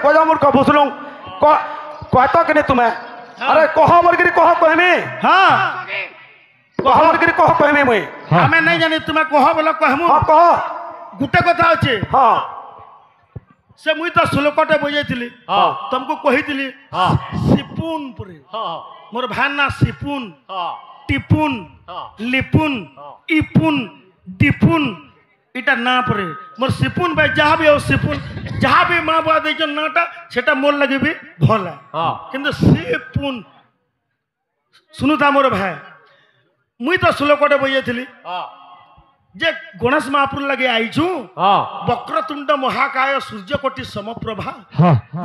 गजमूर्ख भूसलुं कहत कि तुम्हें अरे कह मोरगिरी कह कहमी हाँ कह मोरगिरी कह कहमी मुई हमें नहीं जानी तुम्हें कह बोला कहमु हाँ कह गुटे कथा अच्छे हाँ से मुई तो श्लोकटे बजाई हाँ तुमको कही हाँ सिपुन पुरे मोर भान ना सिपुन टिपुन लिपुन इपुन डिपुन इटा ना पड़े मोर सिपुन भाई जहाँ भी हो सिपुन जहाँ भी माँ बाप दे नाटा सेटा मोर लगे भी भला किंतु सिपुन सुनु था मोर भाई मुई तो श्लोकटे बजाई जे गणेश महापुर लगे आईचु वक्रतुंड महाकाय सूर्यकोटि समप्रभा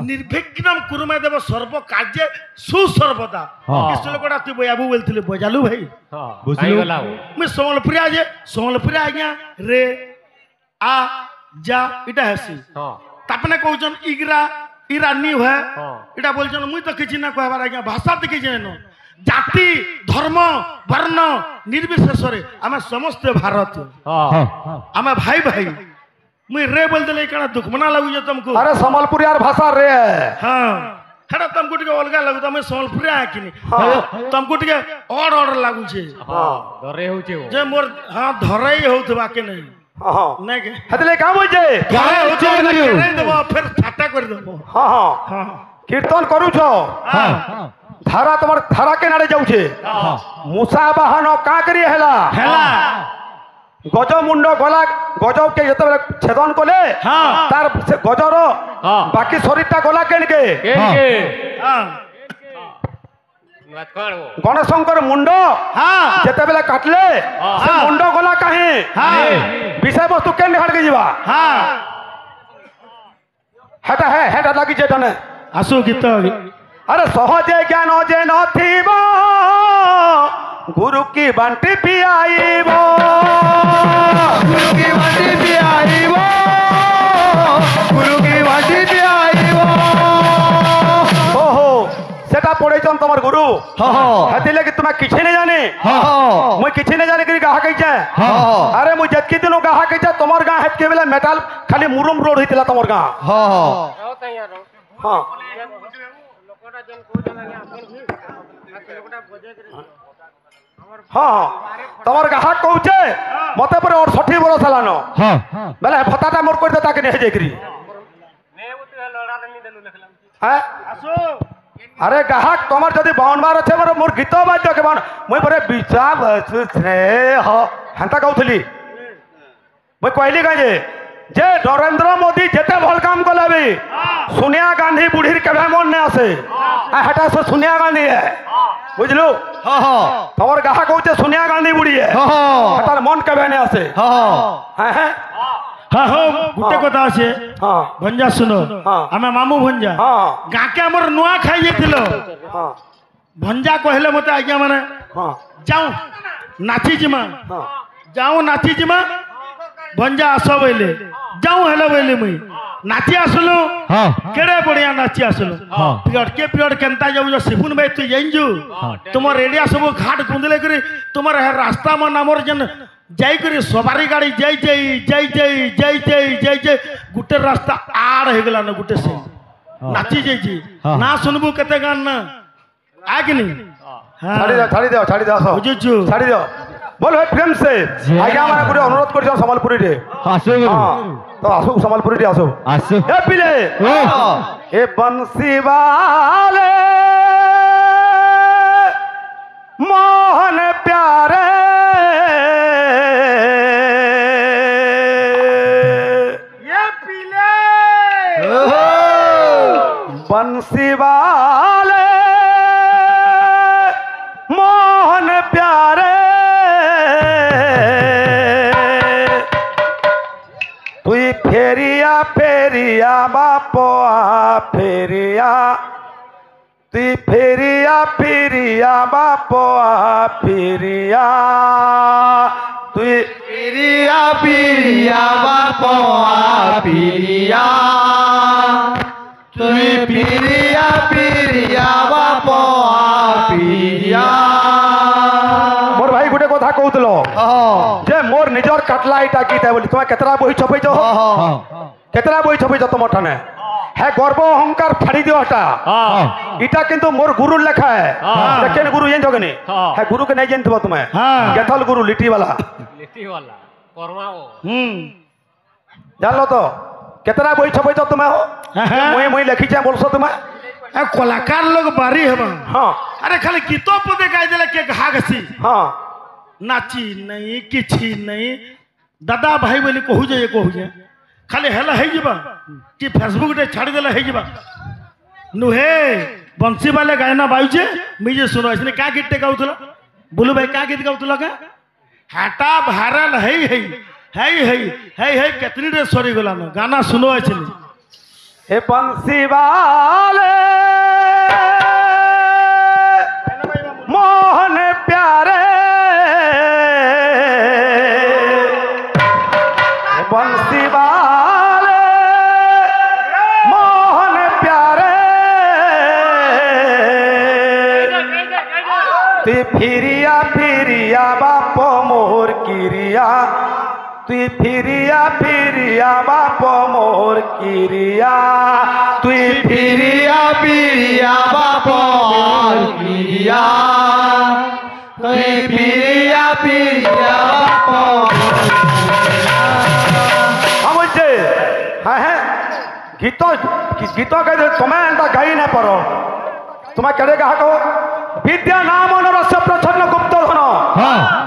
निर्विघ्नम कुरुमे देव सर्व कार्य सुसर्वदा श्लोकटा तु बजाबू बोलथिले बजालू भाई मुई संबलपुरी आज संबलपुरी आज्ञा रे आ जा इटा हेसी तापने कहउछन इगरा इरानी है इटा बोलछन मुई तो किछि ना कहबार आज्ञा भाषा देखि जेनो जाति धर्म वर्ण निर्विशेष आम समस्त भारतीय आम भाई भाई मुई रे बोल देले कणा दुख मना लागु तुमको अरे संबलपुरी यार भाषा रे हां हेडा तुमको टिके अलगा लागु तमे संबलपुरी आकिनी तुमको टिके ऑर्डर लागु छे हां धरे होचे जे मोर हां धरई होतबा के नहीं हां नहीं के हतले का बोल जे काहे होचे नहीं देबो फिर छाटा कर देबो हां हां कीर्तन करू छो हां धारा तुम्हार धारा के नाड़े जाऊे मूसा बाहन का करी हेला गज मुंड गला गज के जते छेदन कले तार गजर बाकी शरीरटा गला केनके गणेशंकर मुंड जते बेले काटले से मुंड गला काहे विषय वस्तु केन हट के जीवा हेटा है हेटा लागी जेटने आसु गीत अरे सहजे ज्ञान जे नथिब गुरु की बांटी पियाइब गुरु की बांटी पियाइब गुरु की बांटी पियाइब ओहो सेटा पढ़ेछन तमर गुरु हेति लगे तुम किछि नै जाने मुई किछि नै जाने कि गाहा कहिछे अरे मुई जतकी दिनो गाहा कहिछे तमर गा हेतके बेले मेटाल खाली मुरुम रोड हितला तमर गा हां हाँ तमर ग्राहक कहूचे मते पर 68 बरस हलानो बेले फताटा मोर कर देता के नहीं जेकरी हैं अरे ग्राहक तमर जदी 52 बार अच्छे मोर गीत बाद्य के बान मुई परे बिचा स्नेह हंता कहउथली मुई कहली काजे जे नरेंद्र मोदी जेते भल काम कले भी सोनिया गांधी बुढ़ीर केबे मन ने आसे हटा से सोनिया गांधी है बुझलु तमर गाहा कहउचे सोनिया गांधी बुढ़ी है हटार मन केबे ने आसे हैं हाँ हाँ गुटे कथा আছে भंजा सुनो आमे मामू भंजा गाँ के हमर नुआ खाई जेतिलो भंजा कहले मते आज्ञा माने जाऊ नाची जिमा जाऊ नाची जिमा भंजा आस बोले जाऊ हेलो बोले मुई नाची आसलु केड़े बढ़िया नाची आसलु पीरियड केनता जाऊ सिपुन भाई तू जाइजु तुम रेडिया सब घाट गुंदले करी तुम रास्ता में नामर जन जाई करी सवारी गाड़ी जाई जाई जाई जाई जाई जाई जाई जाई गुटे रास्ता आड़ हे गला न गुटे से नाची जाई ना सुनबू केते गान ना आगिनी छाड़ी दो बुझुछु छाड़ी दो बोल भाई प्रेम से आगे हमारा गुरु अनुरोध कर जाओ संबलपुरी रे आसो तो आसो संबलपुरी रे आसो आसो ए पिले ए बंसी वाले मोहन प्यारे ये पिले बंसी वाले मोहन प्यारे तुई फेरिया फेरिया बापोआ फेरिया तुई फेरिया फेरिया बापोआ फेरिया तुई पिरिया पिरिया बापोआ पिरिया कहूल जे मोर निजर काटला इटा गीत है बोली तुम्हें केतरा बही छपैच केतरा बही छपैच तुम ठाने है गर्व अहंकार फाड़ी दियो हटा इटा किंतु मोर गुरु लेखा है केन गुरु जेन जगने है गुरु के नहीं जानथबो तुम्हें केथल गुरु लिट्टी वाला जान लो तो केतना बही छपैच तुम्हें हो मुई मुई लिखी छे बोलसो तुम्हें कलाकार लोग बारी हेबा हां अरे खाली गीतो पदे गाय देले के घागसी हां नाची नहीं किछि नहीं दादा भाई बोली कहू जे कहू जे खाली हेला हे जिबा कि फेसबुक रे छाड़ी देला हे जिबा नुहे बंसी वाले गायना बायुजे मुझे सुनो इसने क्या गीत गाउतला बोलू भाई क्या गीत गाउतला का हाटा भारल है है कितनी रे सॉरी गला न गाना सुनो ऐसे हे बंसी वाले मोहन प्यारे बंसी वाले मोहन प्यारे ती फिरिया फिरिया बाप मोर किरिया तुई फिरिया बाप मोर किरिया तुई फिरिया बाप मोर किरिया तुई फिरिया बाप हम बोलते हैं गीत कह तुम्हें एंता गाई ना पड़ो तुम्हें करे कहा कहो विद्या नाम नरस्य प्रच्छन्न गुप्त धन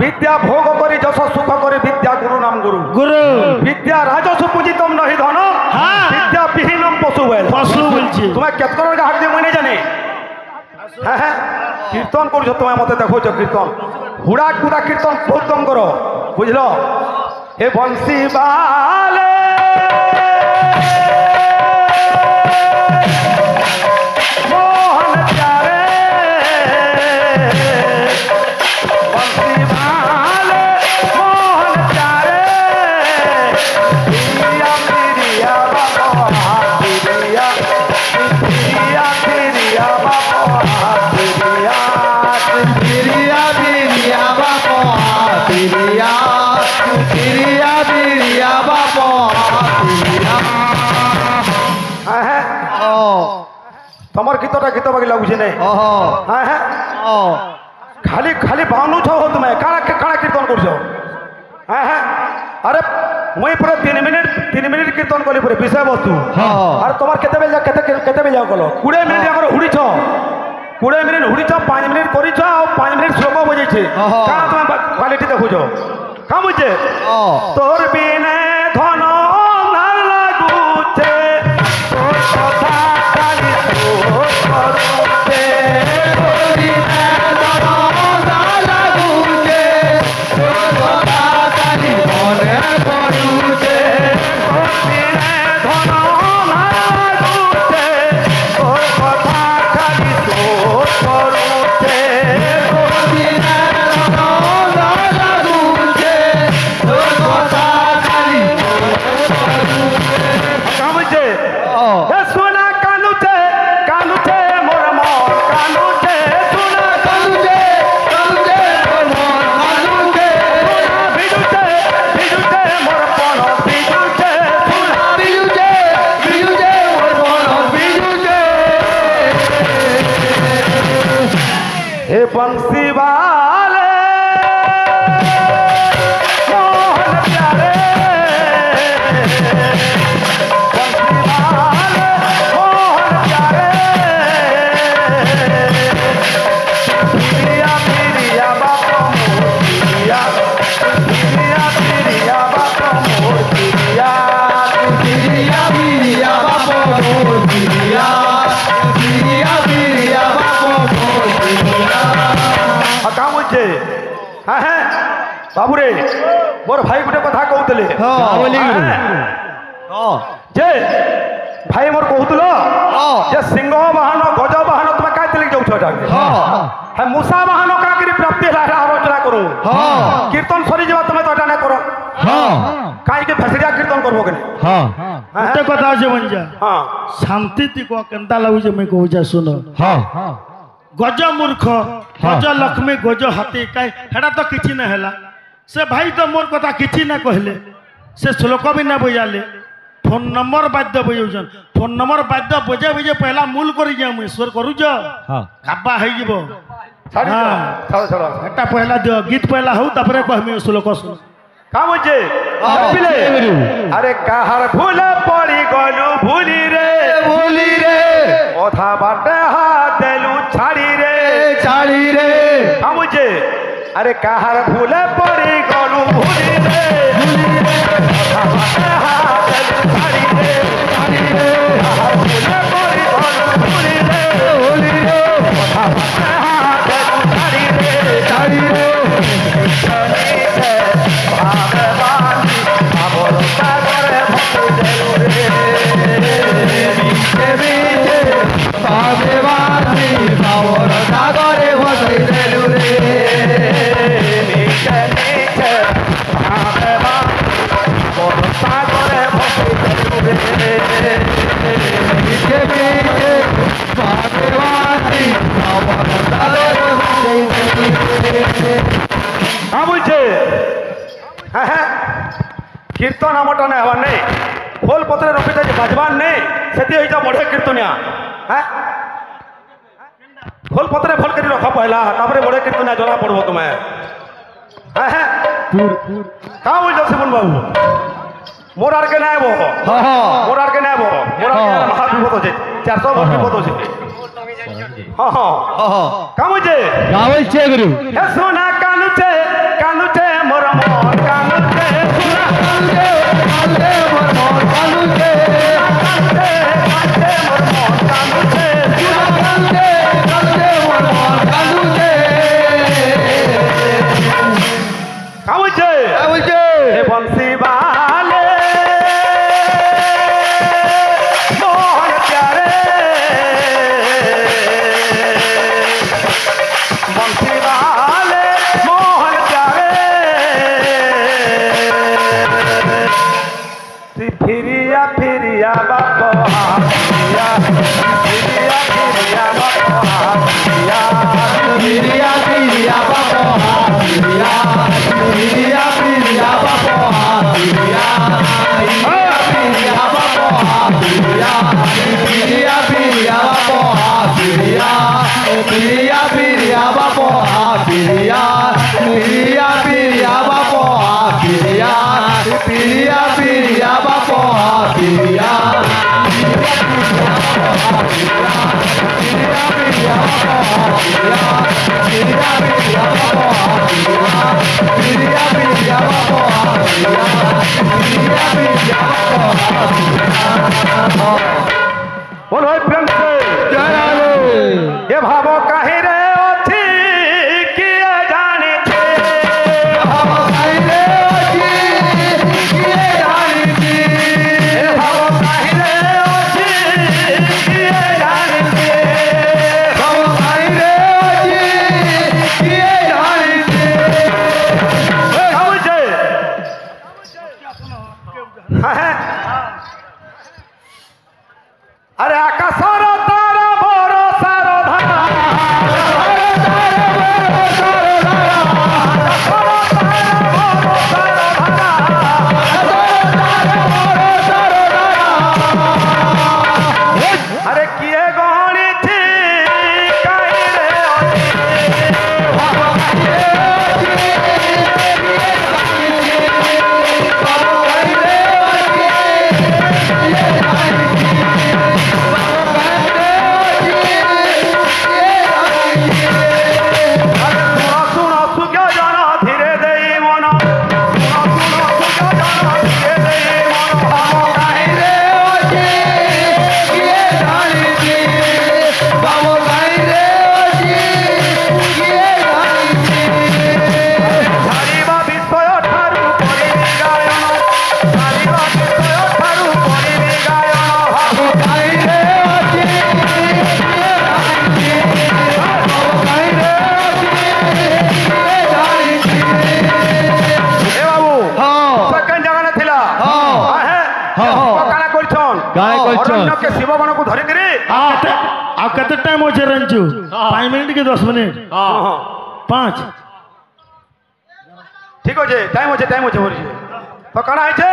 विद्या भोग करी जस सुख करी विद्या गुरु नाम गुरु गुरु विद्या राजस्व पूजितम नहीं धन विद्या विहीनम पशु बोलছি तुम्हें केतकर का हाक दे मुई नहीं जाने हैं कीर्तन कर तुम्हें मत देखो कीर्तन हुड़ा कुदा कीर्तन बहुत कम करो बुझलो हे बंसी वाले तमर गीतटा गीत बाकी लगुचे नहीं खाली खाली बानु छो हो तुम्हें काना काना कीर्तन कर अरे मुई पूरा 3 मिनिट कीर्तन कली पूरे विषय वस्तु अरे तुम्हार केते बेल केते बेल जाओ कलो 20 मिनिट जाकर हुड़ी छो 20 मिनिट हुड़ी छो 5 मिनिट करी छो और 5 मिनिट श्लोक बजे छे काना तुम्हें क्वालिटी देखो छो का बुझे तोर बिने धन ना लागुचे तोर कथा खाली तोर करूते तोर बिने धन ना लागुचे तोर कथा खाली मने करूते तोर बिने धन ना लागुचे तोर कथा खाली तोर करूते तोर बिने धन ना लागुचे तोर कथा खाली सुना कानुचे कानुचे मोर मोर कानुचे सुना कानुचे कानुचे मोर मोर कानुचे सुना बिजुचे बिजुचे मोर पन बिजुचे सुना बिजुचे बिजुचे मोर पन बिजुचे हे बंसी वाले मोहन प्यारे बाबूरे मोर भाई गोटे कथा कहते जे भाई मोर कहतुल जे सिंह वाहन गज वाहन तुम कहीं जाऊँ है मूषा वाहन का प्राप्ति आलोचना करूँ कीर्तन सरी जा तुम तो ना कर कहीं फेसरिया कीर्तन करबो के कथा शांति ती को केनता लगुचे मैं कहूँ सुन गज मूर्ख गज लक्ष्मी गज हाथी कहीं हेटा तो किसी ना हैला से भाई तो मोर कथा किसी ना कहले से श्लोक भी ना बजाले फोन नंबर बाध्य बजाउछन फोन नंबर बाध्य बजे बजे पहला मूल करी जा मुई स्वर करूज काबा है जीवो छाड़ी छाड़ो छाड़ो हेटा पहला दियो गीत पहला हो तापरे कहमी श्लोक सुन का बुझे अरे कहार भूल पड़ी गलू भूली रे ओथा बाटे हाथ देलू छाड़ी रे का बुझे अरे कहार भूल पड़ी गलू भूली रे ओथा बाटे हाथ देलू छाड़ी रे कहार भूल पड़ी गलू भूली रे ओथा बाटे हाथ देलू छाड़ी रे कीर्तन आमटा नहीं हवा नहीं खोल पत्र रखी जाए बाजबान नहीं से बढ़िया कीर्तनिया हाँ खोल पत्र भल कर रख पहला तापर बढ़िया कीर्तनिया जना पड़ो तुम्हें हाँ कहाँ बोल शिवन बाबू मोर आर के ना वो मोर आर के ना वो मोर आर के महाविपद हो 400 वर्ष विपद हो हाँ हाँ कहाँ मुझे गुरु सोना कानुचे मोर मोर कानुचे बंसी वाले मोहन प्यारे बंसी वाले मोहन प्यारे फिरिया फिरिया बाबा फिरिया फिरिया बाबा फिरिया फिरिया बाबा फिरिया फिरिया बोलो प्रेम से ये भावो कहीं रे ओथी किए जाने थे भावो कहीं रे ओथी किए जाने थे भावो कहीं रे ओथी किए जाने थे भावो कहीं रे ओथी किए जाने थे अरे आकाशर तारा भरो सारो धरा अरे किए गहनी थी कहीं रे ଅରଣ୍ୟକେ ଶିବ ଗଣକୁ ଧରିକିରି ଆଉ କେତେ ଟାଇମ୍ ଅଛି ରଞ୍ଜୁ 5 ମିନିଟ୍ କି 10 ମିନିଟ୍ 5 ঠিক আছে টাইম আছে বলছি তো কাଣା হয়েছে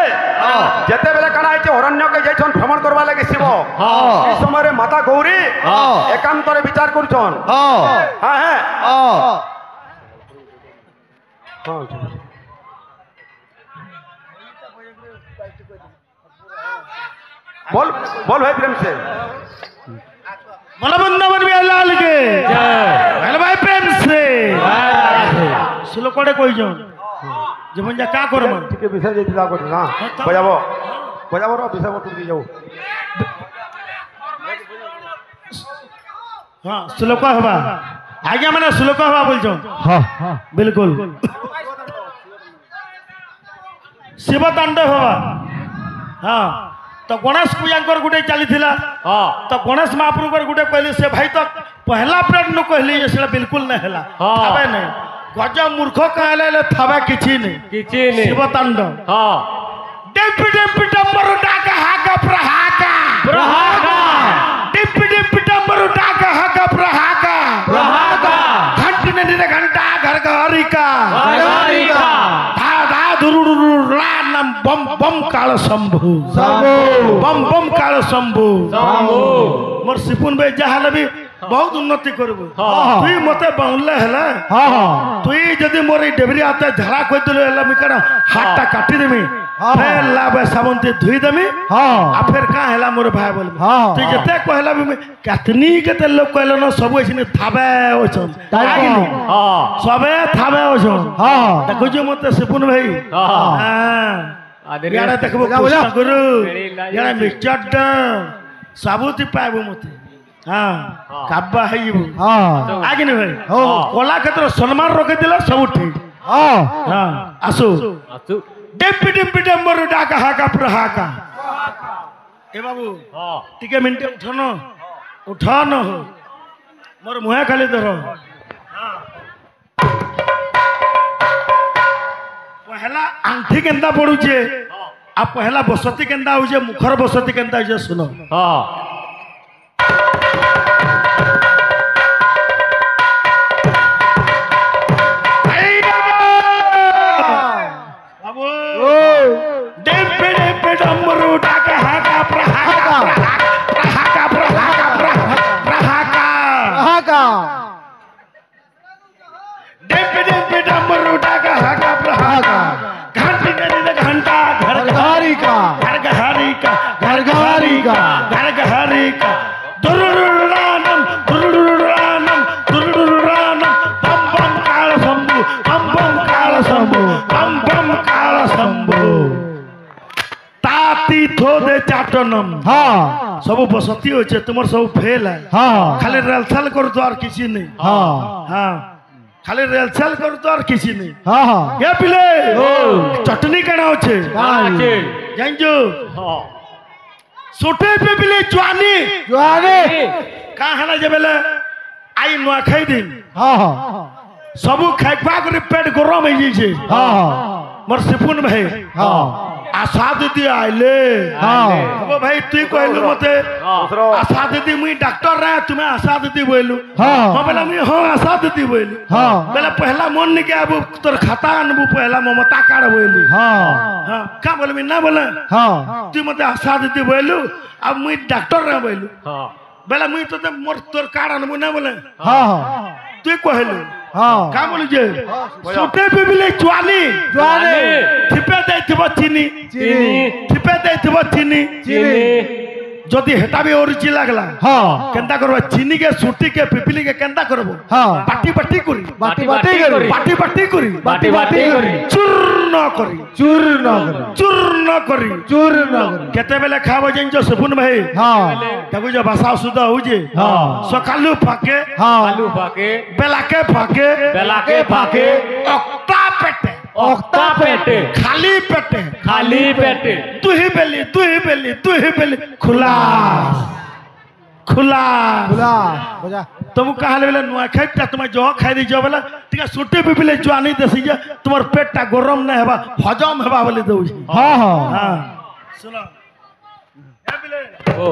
যেতেবেলে কাଣା হয়েছে অরণ্যকে যাইছন ভ্রমণ করবা লাগে শিব এই সময় মাতা গৌরী একান্তরে বিচার করছন হ্যাঁ হ্যাঁ बोल बोल भाई प्रेम से बोलो वृंदावन लाल के बोलो भाई प्रेम से सुलो कोड़े कोई जो जीवन जा का करम ठीक है विषय जेतिला को ना बजाबो रो विषय बतु दी जाओ हां श्लोक हवा आज्ञा माने श्लोक हवा बोल जो हां बिल्कुल शिव तांडव हवा हां तो गणेश पूजा गोटे चली तो गणेश महाप्रभु गोटे कहले से भाई तो पहला प्लेट नु कहली से बिल्कुल नहीं हैला थाबे नहीं गज मूर्ख कहले थाबे किछि नहीं शिव तांडव हां डिपि डिपि डंबर डाका हाका प्रहाका डिपि डिपि डंबर डाका हाका प्रहाका घंटी ने घंटा घर घरिका धा धा दुरुरु रानम बम बम काल शंभु बम बम काल शंभु मोर सिपुन भाई जहाले भी बहुत उन्नति करबो तुई मते बाउनले हला तुई जदी मोर डेबरी आते झड़ा कोइ दिले हला मिकड़ा हाथटा काटी देमी फिर लाबे साबुनते धुई देमी आ फिर का हला मोर भाई बोल तू जते कहला भी कतनी केते लोग कहलो न सब एछने थाबे ओछन आगिनी सबे थाबे ओछन देखो जो मते सिपुन भाई यारा देखबो कृष्ण गुरु यारा मिक्सचर साबुती पाबो मते काबा हईबो आगिनी भाई कला क्षेत्र सम्मान रखे दिला सब ठीक आसु डिम्पी डिम्पी डंबर डाका हाका प्रहाका ए बाबू टिके मिनटे उठन हो मोर मुहे खाली धर पहला आंठी केंदा पड़ुचे आ पहला बसती केंदा होजे मुखर बसती केंदा होजे सुनो सब बसती हो तुम सब फेल है खाली रेलसेल कर तो और किसी नहीं खाली रेलसेल कर तो और किसी नहीं ये पिले चटनी कना होचे जानजो सोटे पे पिले जुआनी का हला जे बेले आई नुआ खाई दिन सब खाइबा करे पेट गरम हो जाई छे मोर सिपुन भाई आशा दीदी आइले अब भाई तू कहलु मते आशा दीदी मुई डॉक्टर रहे तुम्हें आशा दीदी बोलू बोला मुई हां आशा दीदी बोलू बोला पहला मन ने के अब तोर खाता अनबू पहला ममता कार्ड बोलू का बोलबी ना बोले तू मते आशा दीदी बोलू अब मुई डॉक्टर रहे बोलू बोला मुई तो मोर तोर कार्ड अनबू ना बोले तू कहलु का बोलू जे सोटे पे बिले जुआनी थिपे देथिबो चीनी थिपे देथिबो चीनी जदि हेटा भी ओरिजिन लागला केंता करबो चीनी के सुटी के पिपली के केंता करबो बाटी बाटी करी चूर्ण करी केते बेले खाबो जन जो सपुन भाई ताकू जो भाषा शुद्ध हो जे सकालू फाके बेला के फाके ओक्ता पेटे खाली पेटे तू ही बेली खुला तुम कहा बेले नुआ खाइटा तुम जो खाई दी जो बेला टिका सुटी पिपिले जुआनी देसी जे तुमर पेटटा गरम न हेबा हजम हेबा बोली दउ सुनो ও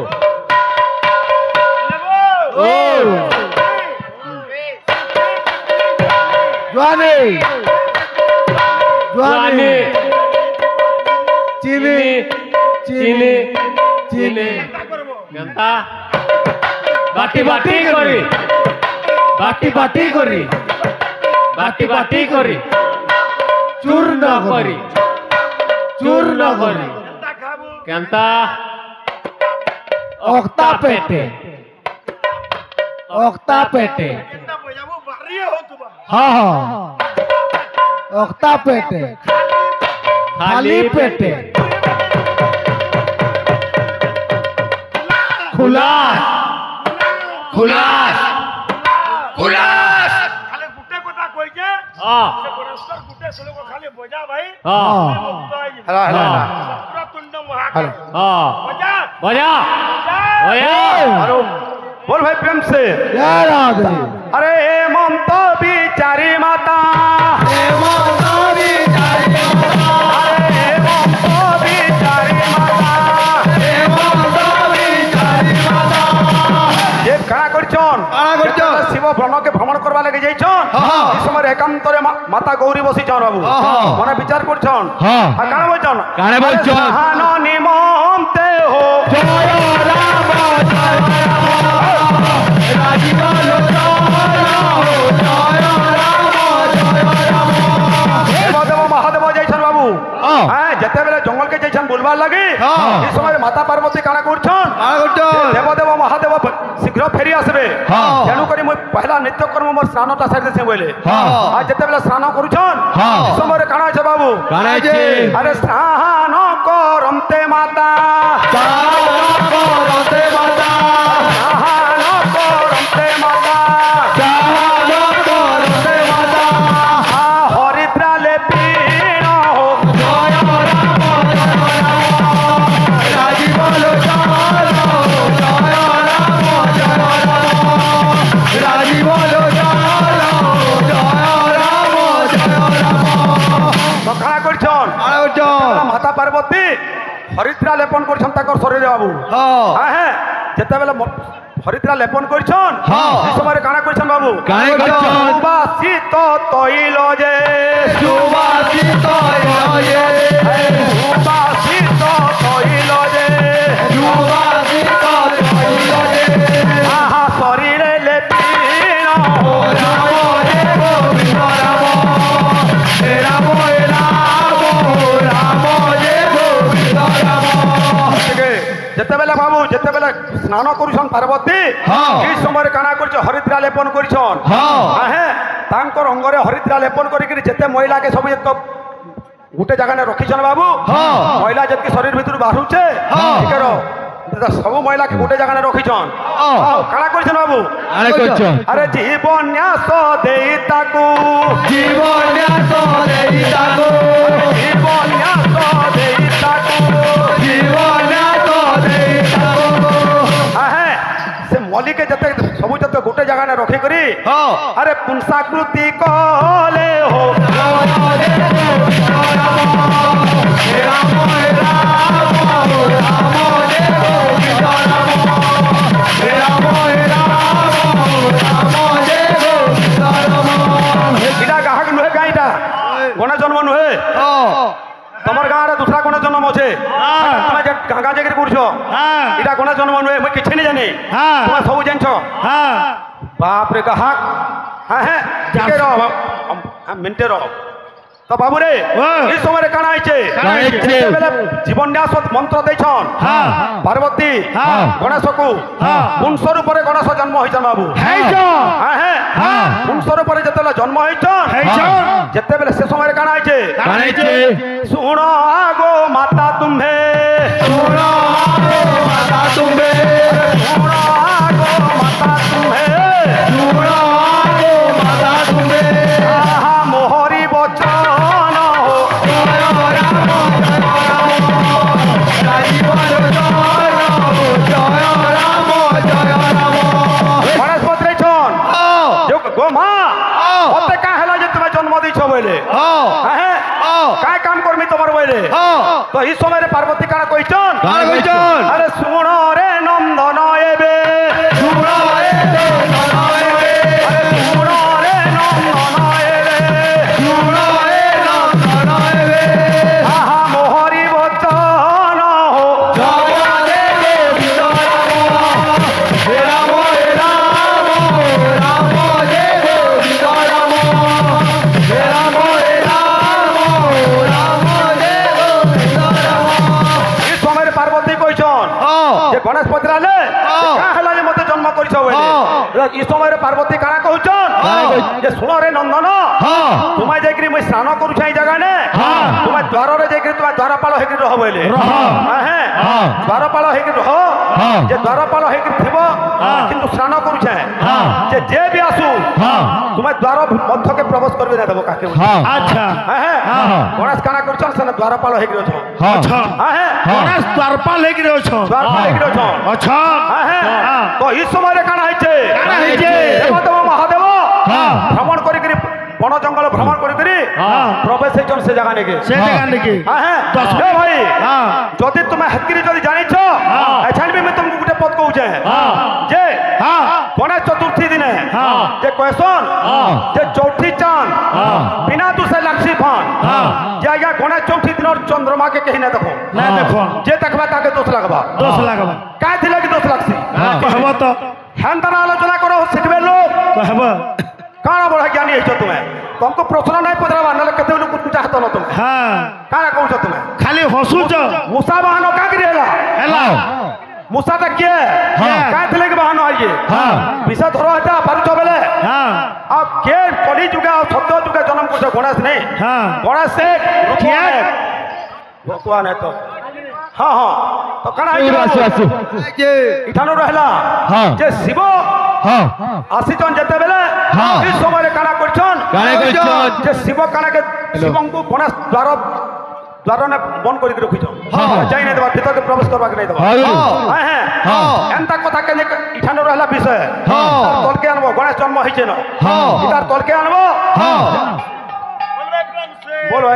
জোয়ানি জোয়ানি চিনি চিনি চিনি কেনতা বাটি বাটি করি বাটি বাটি করি বাটি বাটি করি চূর্ণ করি চূর্ণ করি কেনতা অক্তা পেটে অক্তা পেটে হ্যাঁ অক্তা পেটে খালি পেটে খোলা খোলা খোলা খালি গুটে কথা কইছে হ্যাঁ সে গণেশ্বর গুটে সলোক খালি বজা ভাই হ্যাঁ হেলা হেলা হেলা তুণ্ড মহাকাল হ্যাঁ বজা বজা বজা আরে बोल भाई प्रेम से জয় রাধে अरे हेमंत बिचारी माता अरे हेमंत बिचारी माता ये काଣା करछन কাଣା করছন? শিব ভ্রমণকে ভ্রমণ করবা লাগি যাইছন হ্যাঁ। এই সময় একান্তরে মাতা গৌরী বসিছন বাবু হ্যাঁ। মানে বিচার করছন হ্যাঁ। আর কাଣା বলছন কাଣା বলছন? হান নিমন্তে হো জয় রাম জয় রাজীব দেব মহাদেব যাইছন বাবু হ্যাঁ। হ্যাঁ যেতেবেলে জঙ্গল কে যাইছন বুলবার লাগি হ্যাঁ। এই সময় মাতা পার্বতী কাଣା করছন কাଣା করছন? দেবদেব মহাদেব শীঘ্র ফেরি আসবে হ্যাঁ। তেণু করে মুই পহলা নিত্যকর্ম মোর স্নানটা সারি দেছি বলে হ্যাঁ। আর যেতেবেলে স্নান করছন হ্যাঁ। এই সময় কাଣା আছে বাবু কাଣା আছে? আরে স্নান করমতে মাতা করতে মাতা স্নান করমতে মাতা করতে মাতা হরিদ্রালে পীণ হো জয় রাজীব রাজীব কাଣା করছন কাଣା করছন? মাতা পার্বতী হরিদ্রা লেপন করছন তাকর শরীরে বাবু হ্যাঁ। হ্যাঁ হ্যাঁ যেতেবেলে হরিদ্রা লেপন করছন হ্যাঁ। এই সময় কাଣା করছন বাবু কাଣା করছন? সুবাসিত তৈল যে সুবাসিত হয়ে সুবাসিত তৈল যে সুবাসিত হয়ে আহা শরীরে লেপিন হো রাম হে গোবিন্দ রাম রাম রাম হে গোবিন্দ রাম থেকে যেতেবেলে বাবু যেতেবেলে স্নান করছন পার্বতী হ্যাঁ। এই সময় কাଣା করছ হরিদ্রা লেপন করছন হ্যাঁ। হ্যাঁ তাঙ্কর অঙ্গরে হরিদ্রা লেপন করিকি যেতে মহিলাকে সব গোটে জায়গায় রখিছন বাবু হ্যাঁ। মহিলা যেতকি শরীর ভিতর বাহুছে হ্যাঁ। ঠিকর সবু মহিলাকে গোটে জায়গায় রখিছন হ্যাঁ। কাଣା করছন বাবু আরে করছন? আরে জীবন্যাস দেই তাকু জীবন দেই তাকো জীবন্যাস দেই তাকু জীবন দেই তাকো হ্যাঁ সে মলিকে যেতে সবু যেতে গোটে জায়গায় রখি করি হ্যাঁ। আরে পুংসাকৃতি কলে হো এটা গাহক নুহে গাইটা গণে জন্ম নুহে তোমার গাঁরে দুসরা গণে জন্ম আছে তুমি যে গাঁগা জায়গায় করছো হ্যাঁ এটা গণে জন্ম নুহে মুই কিছু নি জানি হ্যাঁ। তুমি সবু জানছ হ্যাঁ বাপরে গাহক হ্যাঁ হ্যাঁ ঠিকই রহ মিনটে রহ তো বাবু রে এই সময় কাଣା হয়েছে কাଣା হইছে? জীবন ন্যাস মন্ত্র দিয়েছন হ্যাঁ। পার্বতী হ্যাঁ। গণেশকু হ্যাঁ। পুংসর উপরে গণেশ জন্ম হয়েছেন বাবু হইছন হ্যাঁ হ্যাঁ হ্যাঁ। পুংসর উপরে যেতেবেলে জন্ম হয়েছন হইছন যেতেবেলে সে সময় কাଣା হয়েছে কাଣା হইছে? শুণ আগো মাতা তুম্ভে শুণ মাতা তুম্বে শুণ আগো মাতা তুম্ভে শুণ মাতা তুম্বে আহা মোহরি বচন হো গণেশ বদ্রেছন গো মা মতে কা হেলা যে তুমি জন্ম দিছ বলে হ্যাঁ কাই কাম করমি তোমার বলে তো এই সময় পার্বতী কারা কইছন কারা কইছন? আরে শুণ রে যে গণেশ পচরালে কা হেলা যে মতে জন্ম করিছ বলে এই সময় পার্বতী কানা কহুছন যে শুনো রে নন্দন তোমায় যাইকি মুই স্নান করুছ এই জায়গানে তোমায় দ্বারে যাইকি তোমায় দ্বারপাল হইকি রহ বলে হ্যাঁ দ্বারপাল হইকি রহ যে দ্বারপাল হইকি থিব কিন্তু স্নান করুছ যে বি আসু তোমায় দ্বার মধ্যকে প্রবেশ করবে না দেব কাকে আচ্ছা হ্যাঁ গণেশ কানা করছন সে দ্বারপাল হইকি রছ আচ্ছা হ্যাঁ গণেশ দ্বারপাল হইকি রছ দ্বারপাল হইকি রছ আচ্ছা হ্যাঁ তো এই সময় কানা হইছে কানা হইছে দেবদেব মহাদেব ভ্রমণ করি করি বন জঙ্গল ভ্রমণ করি করি প্রবেশ হইছন সে জায়গা নাকি সে জায়গা নাকি হ্যাঁ ভাই যদি তুমি হেতকিরি যদি জানিছ এছাড়বি আমি তোমাকে গোটে পদ কହୁছে যে গণেশ চতুর্থী দিনে যে কয়সন যে চৌথি চাঁদ বিনা দুষে লাগছি ফন যে আজ্ঞা গণেশ চৌথি দিনের চন্দ্রমাকে কেহি না দেখো না দেখো যে দেখবা তাকে দোষ লাগবা দোষ লাগবা কাই থিলা কি দোষ লাগছি কহব তো হ্যাঁ আলোচনা করো শিখবে লোক কহব কাଣା বড় জ্ঞানী হইছ তুমি তোমাকে প্রশ্ন নাই পচরাবা নালে কেতে লোক কুটা হাত ন তুমি হ্যাঁ কাଣା কହୁছ তুমি খালি হসুছ মুসা বাহন কাকরি হেলা হেলা মুসাটা কিয়ে কাই থিলে কি বাহন হইছে বিষা ধর এটা পারুছ বেলে হ্যাঁ আর কে কলি যুগে আর সত্য যুগে জন্ম করছে গণেশ নেই হ্যাঁ গণেশ সে ভগবান তো হ্যাঁ হ্যাঁ তো কাଣା হইছে ইঠানো রহলা যে শিব আসিছন যেতেবেলে এই সময় কাଣା করছন যে শিব কাଣାকে শিবଙ୍କୁ গণেশ দ্বারনে বন্ধ করি রখিছন যাই নাই দেবা ভিতরকে প্রবেশ করবাকে নাই দেবা হ্যাঁ হ্যাঁ এন্তা কথা কেনে ইঠানো রহলা বিষয় তলকে আনবো গণেশ জন্ম হইছে না ইতার তলকে আনবো বলো